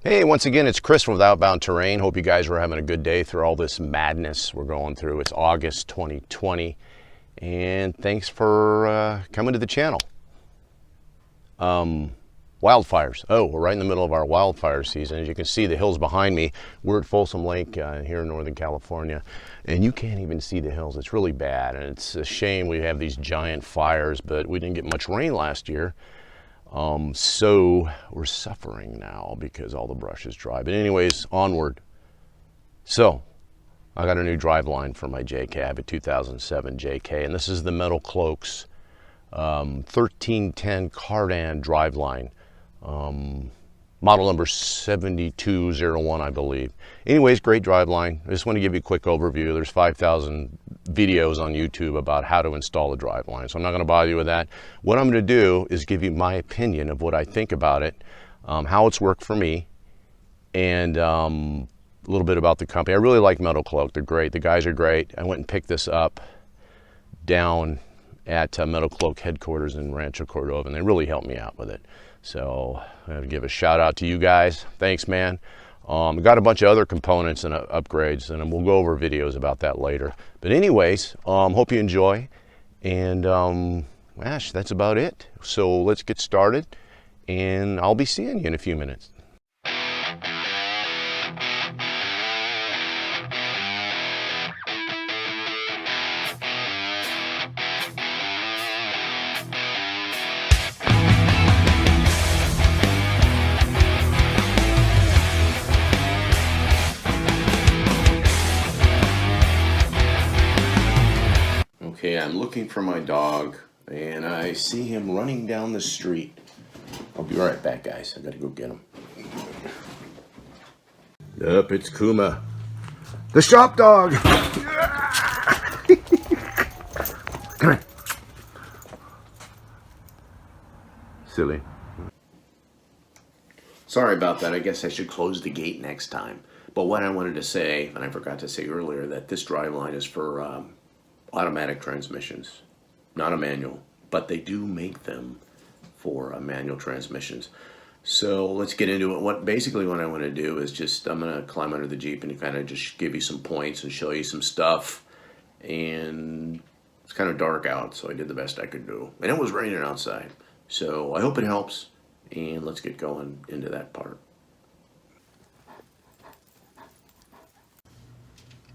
Hey, once again, it's Chris from Outbound Terrain. Hope you guys are having a good day through all this madness we're going through. It's August 2020, and thanks for coming to the channel. Wildfires. Oh, we're right in the middle of our wildfire season. As you can see, the hills behind me. We're at Folsom Lake here in Northern California, and you can't even see the hills. It's really bad, and it's a shame we have these giant fires, but we didn't get much rain last year. So we're suffering now because all the brush is dry. But anyways, onward. So I got a new drive line for my JK. I have a 2007 JK, and this is the Metalcloaks 1310 cardan drive line. Model number 7201, I believe. Anyways, great drive line. I just want to give you a quick overview. There's 5,000 videos on YouTube about how to install a drive line, so I'm not going to bother you with that. What I'm going to do is give you my opinion of what I think about it, how it's worked for me, and a little bit about the company. I really like Metalcloak. They're great. The guys are great. I went and picked this up down at Metalcloak headquarters in Rancho Cordova, and they really helped me out with it. So I'm going to give a shout out to you guys. Thanks, man. Got a bunch of other components and upgrades, and we'll go over videos about that later. But anyways, hope you enjoy. And gosh, that's about it. So let's get started, and I'll be seeing you in a few minutes. Okay, I'm looking for my dog, and I see him running down the street. I'll be right back, guys. I gotta go get him. Yup, it's Kuma, the shop dog. Come here. Silly. Sorry about that. I guess I should close the gate next time. But what I wanted to say, and I forgot to say earlier, that this drive line is for automatic transmissions, not a manual, but they do make them for manual transmissions. So let's get into it. Basically what I want to do is just, I'm going to climb under the Jeep and kind of just give you some points and show you some stuff. And it's kind of dark out, so I did the best I could do. And it was raining outside. So I hope it helps, and let's get going into that part.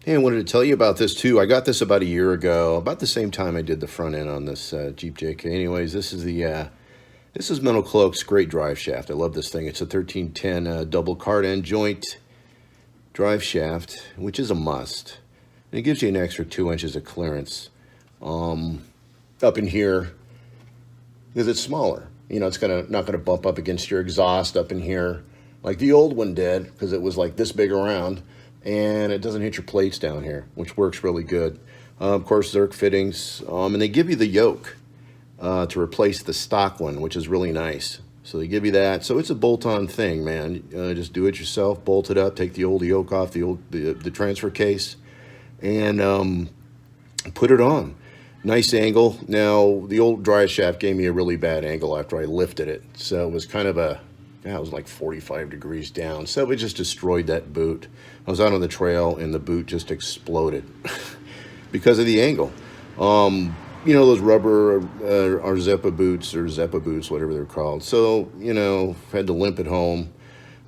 Hey, I wanted to tell you about this too. I got this about a year ago, about the same time I did the front end on this Jeep JK. Anyways, this is Metalcloak's great drive shaft. I love this thing. It's a 1310 double cardan joint drive shaft, which is a must. And it gives you an extra 2 inches of clearance up in here because it's smaller. You know, it's not gonna bump up against your exhaust up in here like the old one did, because it was like this big around. And it doesn't hit your plates down here, which works really good. Of course, Zerk fittings, and they give you the yoke to replace the stock one, which is really nice. So they give you that. So it's a bolt-on thing, man. Just do it yourself, bolt it up, take the old yoke off the transfer case, and put it on. Nice angle. Now, the old Driveshaft gave me a really bad angle after I lifted it. So it was kind of it was like 45 degrees down. So it just destroyed that boot. I was out on the trail and the boot just exploded because of the angle. You know, those rubber or Zeppa boots, whatever they're called. So, you know, had to limp it home.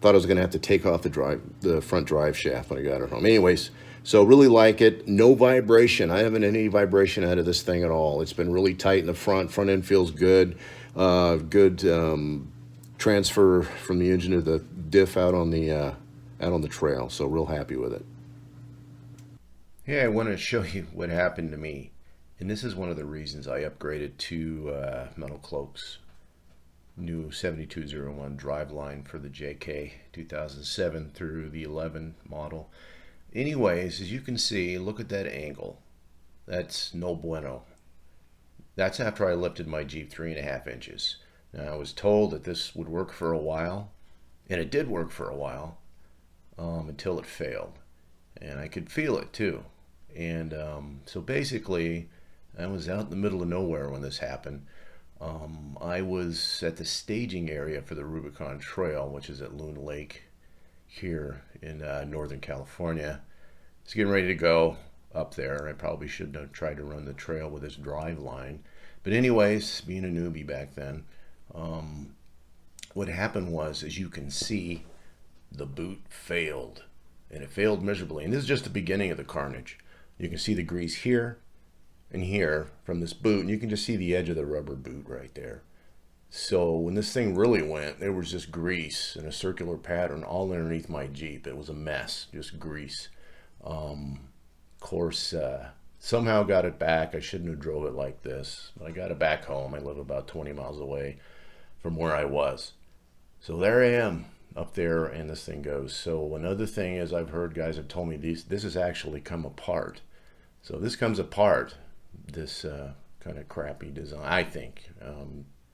Thought I was going to have to take off the front drive shaft when I got it home. Anyways, so really like it. No vibration. I haven't had any vibration out of this thing at all. It's been really tight in the front. Front end feels good. Good transfer from the engine to the diff out on the trail. So real happy with it. Yeah, I want to show you what happened to me. And this is one of the reasons I upgraded to Metalcloaks new 7201 drive line for the JK 2007 through the 11 model. Anyways, as you can see, look at that angle. That's no bueno. That's after I lifted my Jeep 3.5 inches. Now, I was told that this would work for a while, and it did work for a while until it failed. And I could feel it too. And so basically, I was out in the middle of nowhere when this happened. I was at the staging area for the Rubicon Trail, which is at Loon Lake here in Northern California. It's getting ready to go up there. I probably should have tried to run the trail with this drive line. But anyways, being a newbie back then, what happened was, as you can see, the boot failed. And it failed miserably. And this is just the beginning of the carnage. You can see the grease here and here from this boot. And you can just see the edge of the rubber boot right there. So when this thing really went, there was just grease in a circular pattern all underneath my Jeep. It was a mess, just grease. Of course, somehow got it back. I shouldn't have drove it like this. I got it back home. I live about 20 miles away from where I was. So there I am up there, and this thing goes. So another thing is, I've heard guys have told me this has actually come apart. So this comes apart, this kind of crappy design, I think.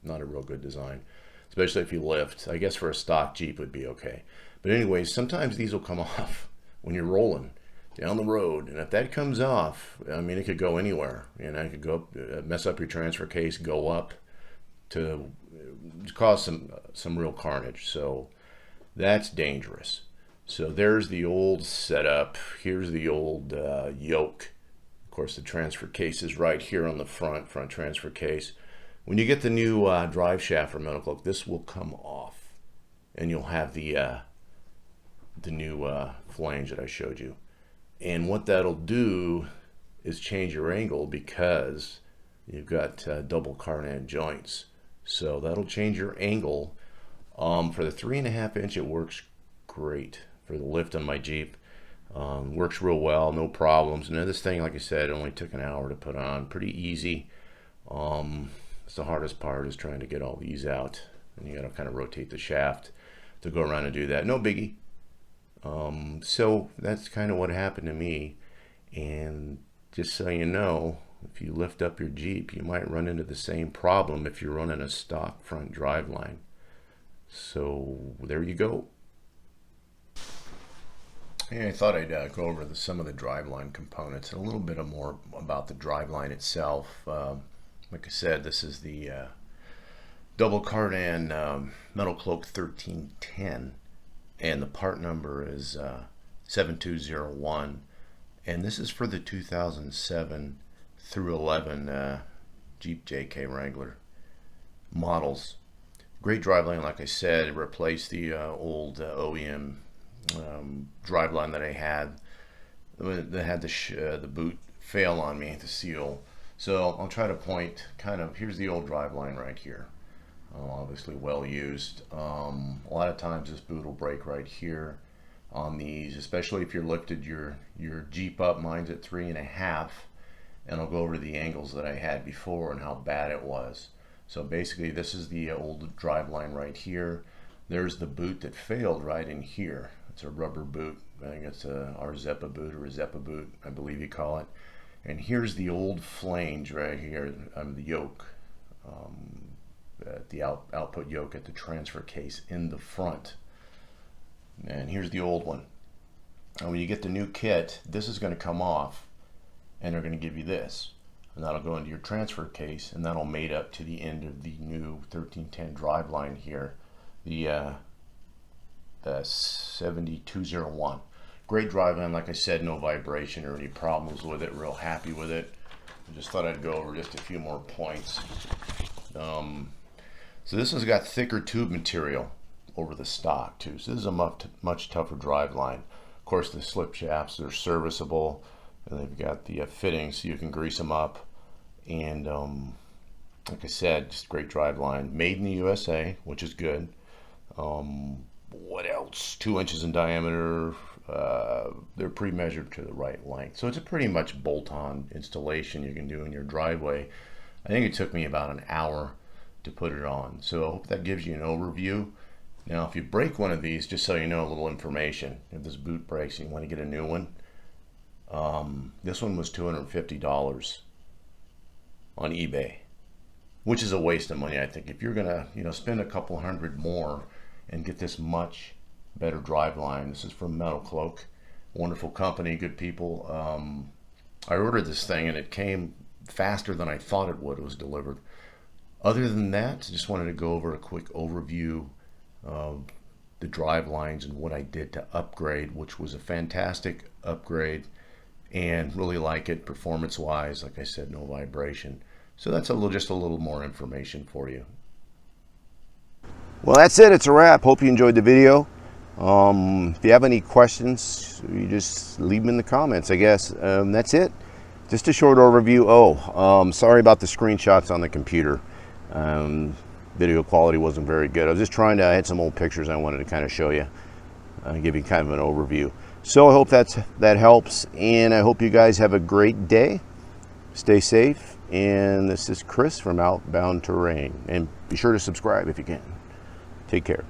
Not a real good design, especially if you lift. I guess for a stock Jeep would be okay. But anyways, sometimes these will come off when you're rolling down the road. And if that comes off, I mean, it could go anywhere. You know, it could go up, mess up your transfer case, go up to cause some real carnage. So that's dangerous. So there's the old setup. Here's the old yoke. Of course, the transfer case is right here on the front transfer case. When you get the new Driveshaft for Metalcloak, this will come off, and you'll have the new flange that I showed you. And what that'll do is change your angle, because you've got double cardan joints. So that'll change your angle. For the 3.5 inch, it works great for the lift on my Jeep. Works real well, no problems. And this thing, like I said, only took an hour to put on. Pretty easy. It's the hardest part is trying to get all these out, and you got to kind of rotate the shaft to go around and do that. No biggie. So that's kind of what happened to me. And just so you know, if you lift up your Jeep, you might run into the same problem if you're running a stock front drive line. So there you go. And I thought I'd go over some of the driveline components and a little bit more about the driveline itself. Like I said, this is the double cardan Metalcloak 1310, and the part number is 7201, and this is for the 2007 through 11 Jeep JK Wrangler models. Great driveline, like I said. It replaced the old OEM driveline that I had that had the boot fail on me, the seal. So I'll try to point kind of, here's the old driveline right here. Obviously well used. A lot of times this boot will break right here on these, especially if you're lifted your Jeep up. Mine's at 3.5, and I'll go over the angles that I had before and how bad it was. So basically this is the old driveline right here. There's the boot that failed right in here. It's a rubber boot. I think it's a Zeppa boot, or a Zeppa boot, I believe you call it. And here's the old flange right here, the yoke, the output yoke at the transfer case in the front. And here's the old one. And when you get the new kit, this is going to come off, and they're going to give you this. And that'll go into your transfer case, and that'll mate up to the end of the new 1310 driveline here, the 7201. Great driveline, like I said, no vibration or any problems with it. Real happy with it. I just thought I'd go over just a few more points. So this has got thicker tube material over the stock too. So this is a much tougher driveline. Of course, the slip shafts are serviceable, and they've got the fittings so you can grease them up. And like I said, just great driveline. Made in the USA, which is good. What else? 2 inches in diameter. They're pre-measured to the right length, so it's a pretty much bolt-on installation you can do in your driveway. I think it took me about an hour to put it on, so I hope that gives you an overview. Now if you break one of these, just so you know, a little information, if this boot breaks and you want to get a new one, this one was $250 on eBay, which is a waste of money. I think if you're gonna spend a couple hundred more and get this much better driveline. This is from Metalcloak, wonderful company, good people. I ordered this thing and it came faster than I thought it would. It was delivered. Other than that, just wanted to go over a quick overview of the drive lines and what I did to upgrade, which was a fantastic upgrade, and really like it performance wise. Like I said, no vibration. So that's just a little more information for you. Well, that's it. It's a wrap. Hope you enjoyed the video. If you have any questions, you just leave them in the comments, I guess. That's it. Just a short overview. Sorry about the screenshots on the computer. Video quality wasn't very good. I had some old pictures I wanted to kind of show you, give you kind of an overview. So I hope that helps, and I hope you guys have a great day. Stay safe, and this is Chris from Outbound Terrain, and be sure to subscribe if you can. Take care.